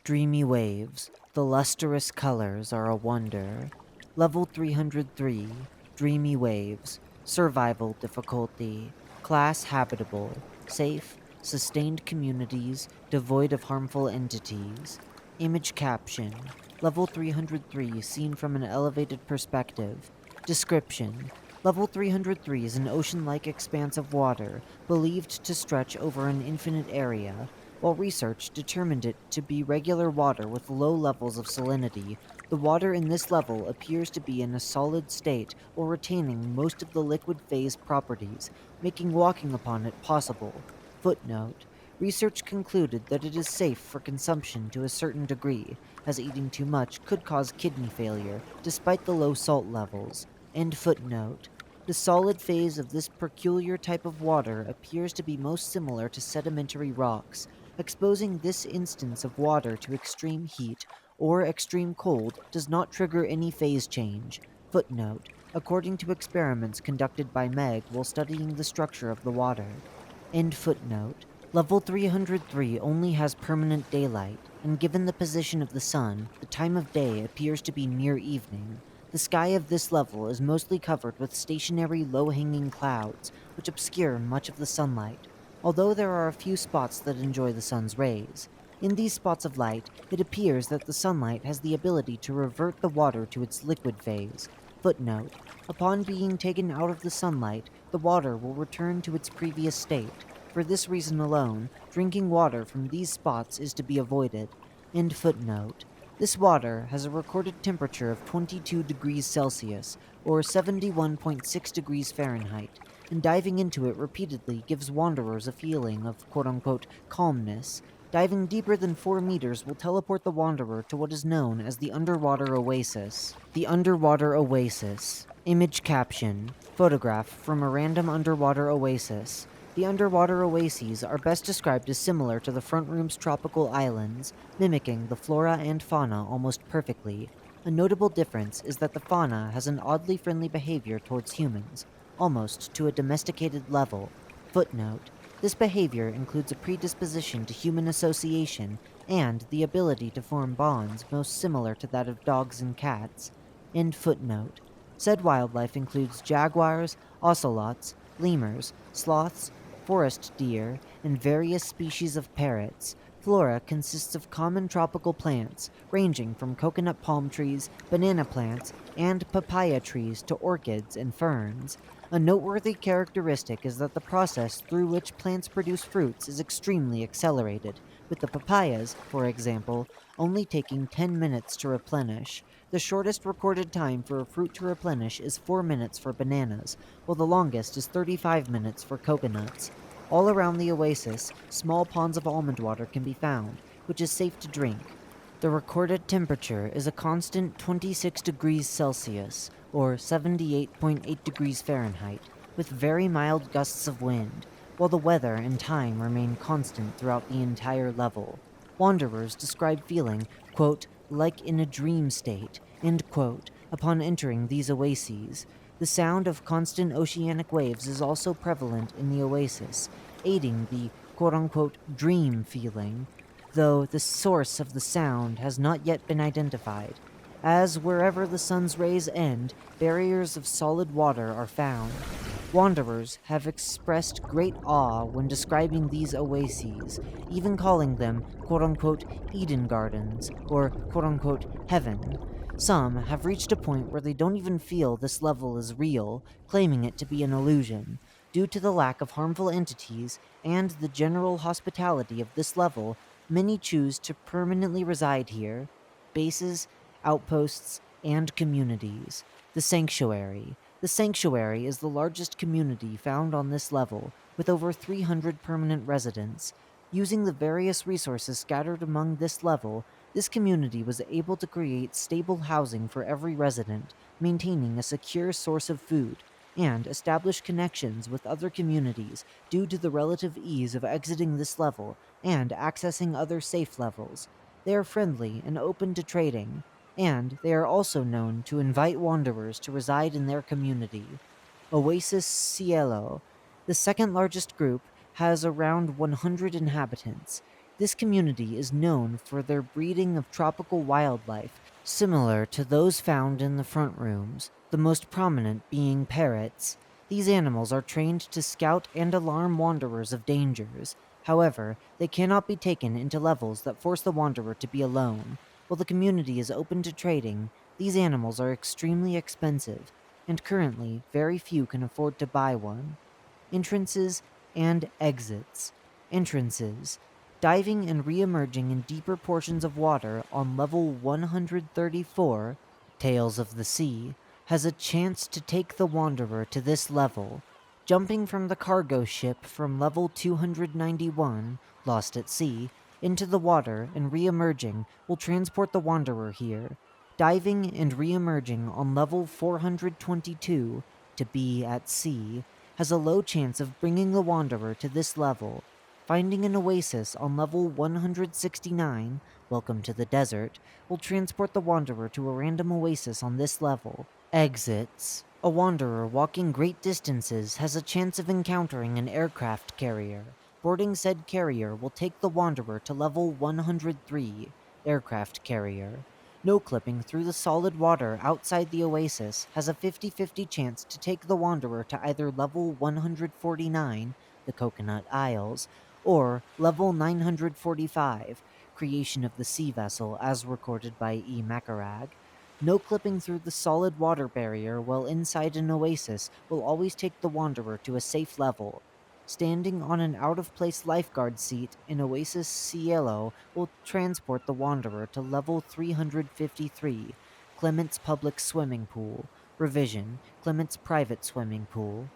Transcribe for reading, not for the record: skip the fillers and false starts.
Dreamy waves, the lustrous colors are a wonder. Level 303, Dreamy waves, survival difficulty, class habitable, safe, sustained communities, devoid of harmful entities. Image caption, level 303 seen from an elevated perspective. Description, level 303 is an ocean-like expanse of water, believed to stretch over an infinite area. While research determined it to be regular water with low levels of salinity, the water in this level appears to be in a solid state or retaining most of the liquid phase properties, making walking upon it possible. Footnote: research concluded that it is safe for consumption to a certain degree, as eating too much could cause kidney failure, despite the low salt levels. End footnote. The solid phase of this peculiar type of water appears to be most similar to sedimentary rocks. Exposing this instance of water to extreme heat or extreme cold does not trigger any phase change. Footnote: according to experiments conducted by Meg while studying the structure of the water. End footnote. Level 303 only has permanent daylight, and given the position of the sun, the time of day appears to be near evening. The sky of this level is mostly covered with stationary low-hanging clouds, which obscure much of the sunlight, although there are a few spots that enjoy the sun's rays. In these spots of light, it appears that the sunlight has the ability to revert the water to its liquid phase. Footnote: upon being taken out of the sunlight, the water will return to its previous state. For this reason alone, drinking water from these spots is to be avoided. End footnote. This water has a recorded temperature of 22 degrees Celsius, or 71.6 degrees Fahrenheit, and diving into it repeatedly gives wanderers a feeling of quote-unquote calmness. Diving deeper than 4 meters will teleport the wanderer to what is known as the underwater oasis. The underwater oasis. Image caption, photograph from a random underwater oasis. The underwater oases are best described as similar to the front room's tropical islands, mimicking the flora and fauna almost perfectly. A notable difference is that the fauna has an oddly friendly behavior towards humans, almost to a domesticated level. Footnote: this behavior includes a predisposition to human association and the ability to form bonds most similar to that of dogs and cats. End footnote. Said wildlife includes jaguars, ocelots, lemurs, sloths, forest deer, and various species of parrots. Flora consists of common tropical plants, ranging from coconut palm trees, banana plants, and papaya trees to orchids and ferns. A noteworthy characteristic is that the process through which plants produce fruits is extremely accelerated, with the papayas, for example, only taking 10 minutes to replenish. The shortest recorded time for a fruit to replenish is 4 minutes for bananas, while the longest is 35 minutes for coconuts. All around the oasis, small ponds of almond water can be found, which is safe to drink. The recorded temperature is a constant 26 degrees Celsius, or 78.8 degrees Fahrenheit, with very mild gusts of wind, while the weather and time remain constant throughout the entire level. Wanderers describe feeling, quote, like in a dream state, end quote, upon entering these oases. The sound of constant oceanic waves is also prevalent in the oasis, aiding the quote-unquote dream feeling, though the source of the sound has not yet been identified, as wherever the sun's rays end, barriers of solid water are found. Wanderers have expressed great awe when describing these oases, even calling them quote-unquote Eden Gardens, or quote-unquote heaven. Some have reached a point where they don't even feel this level is real, claiming it to be an illusion. Due to the lack of harmful entities and the general hospitality of this level, many choose to permanently reside here. Bases, outposts, and communities. The Sanctuary. The Sanctuary is the largest community found on this level, with over 300 permanent residents. Using the various resources scattered among this level, this community was able to create stable housing for every resident, maintaining a secure source of food, and establish connections with other communities due to the relative ease of exiting this level and accessing other safe levels. They are friendly and open to trading, and they are also known to invite wanderers to reside in their community. Oasis Cielo, the second largest group, has around 100 inhabitants. This community is known for their breeding of tropical wildlife, similar to those found in the front rooms, the most prominent being parrots. These animals are trained to scout and alarm wanderers of dangers. However, they cannot be taken into levels that force the wanderer to be alone. While the community is open to trading, these animals are extremely expensive, and currently very few can afford to buy one. Entrances and exits. Entrances. Diving and re-emerging in deeper portions of water on level 134, Tales of the Sea, has a chance to take the Wanderer to this level. Jumping from the cargo ship from level 291, Lost at Sea, into the water and re-emerging will transport the Wanderer here. Diving and re-emerging on level 422, To Be at Sea, has a low chance of bringing the Wanderer to this level. Finding an oasis on level 169, Welcome to the Desert, will transport the Wanderer to a random oasis on this level. Exits. A Wanderer walking great distances has a chance of encountering an aircraft carrier. Boarding said carrier will take the Wanderer to level 103, Aircraft Carrier. No clipping through the solid water outside the oasis has a 50-50 chance to take the Wanderer to either level 149, the Coconut Isles, or level 945, Creation of the Sea Vessel as recorded by E. Macarag. No clipping through the solid water barrier while inside an oasis will always take the Wanderer to a safe level. Standing on an out-of-place lifeguard seat in Oasis Cielo will transport the Wanderer to level 353, Clement's Public Swimming Pool. Revision: Clement's Private Swimming Pool.